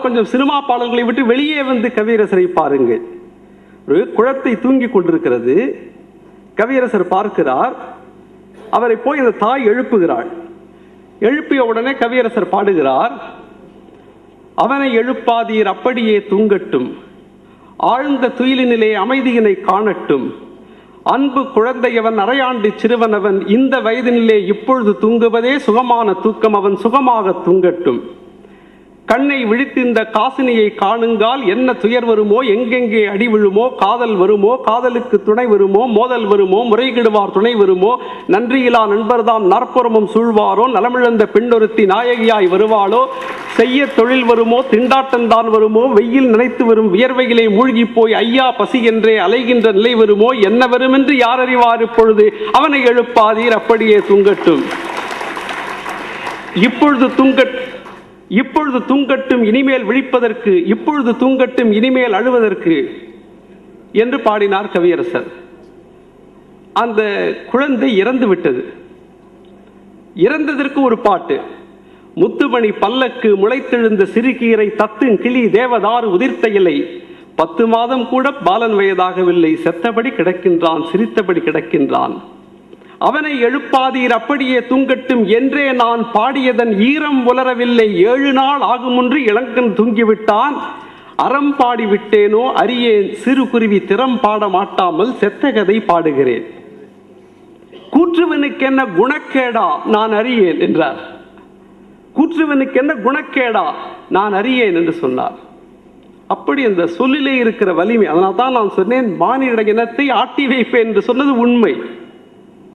கொஞ்சம் சினிமா பாடல்களை விட்டு வெளியே வந்து கவியரசரை பாருங்கள். ஒரு குழந்தை தூங்கி கொண்டிருக்கிறது. கவியரசர் பார்க்கிறார். அவரை போய் அந்த தாய் எழுப்புகிறாள். எழுப்பிய உடனே கவியரசர் பாடுகிறார். அவனை எழுப்பாதீர் அப்படியே தூங்கட்டும், ஆழ்ந்த துயிலினிலே அமைதியினை காணட்டும், அன்பு குழந்தையவன் அரையாண்டு சிறுவனவன் இந்த வயதினிலே இப்பொழுது தூங்குவதே சுகமான தூக்கம், அவன் சுகமாக தூங்கட்டும். கண்ணை விழித்து இந்த காசினியை காணுங்கால் என்ன துயர் வருமோ, எங்கெங்கே அடி விழுமோ, காதல் வருமோ, காதலுக்கு துணை வருமோ, மோதல் வருமோ, முறைகிடுவார் துணை வருமோ, நன்றியிலா நண்பர்தாம் நாற்புறமும் சூழ்வாரோ, நலமிழந்த பெண்ணொருத்தி நாயகியாய் வருவாளோ, செய்ய தொழில் வருமோ, திண்டாட்டம்தான் வருமோ, வெயில் நினைத்து வரும் வியர்வையிலே மூழ்கி போய் ஐயா பசி என்றே அலைகின்ற நிலை வருமோ, என்ன வருமென்று யார் அறிவார் இப்பொழுது, அவனை எழுப்பாதீர் அப்படியே தூங்கட்டும், இப்பொழுது தூங்கட்டும் இனிமேல் விழிப்பதற்கு, இப்பொழுது தூங்கட்டும் இனிமேல் அழுவதற்கு என்று பாடினார் கவியரசர். அந்த குழந்தை இறந்து விட்டது. இறந்ததற்கு ஒரு பாட்டு. முத்துமணி பல்லக்கு முளைத்தெழுந்த சிறுகீரை தத்தும் கிளி தேவதாறு உதிர்த்த இலை, 10 மாதம் கூட பாலன் வயதாகவில்லை, செத்தபடி கிடக்கின்றான், சிரித்தபடி கிடக்கின்றான், அவனை எழுப்பாதீர் அப்படியே தூங்கட்டும் என்றே நான் பாடியதன் ஈரம் உலரவில்லை, 7 நாள் ஆகுமுன்று இளங்கன் தூங்கிவிட்டான், அறம் பாடி விட்டேனோ அறியேன், சிறு குருவி திறம் பாட மாட்டாமல் செத்த கதை பாடுகிறேன், கூற்றுவனுக்கு என்ன குணக்கேடா நான் அறியேன் என்றார். கூற்றுவனுக்கு என்ன குணக்கேடா நான் அறியேன் என்று சொன்னார். அப்படி அந்த சொல்லிலே இருக்கிற வலிமை. அதனால் தான் நான் சொன்னேன், மானிட இனத்தை ஆட்டி வைப்பேன் என்று சொன்னது உண்மை.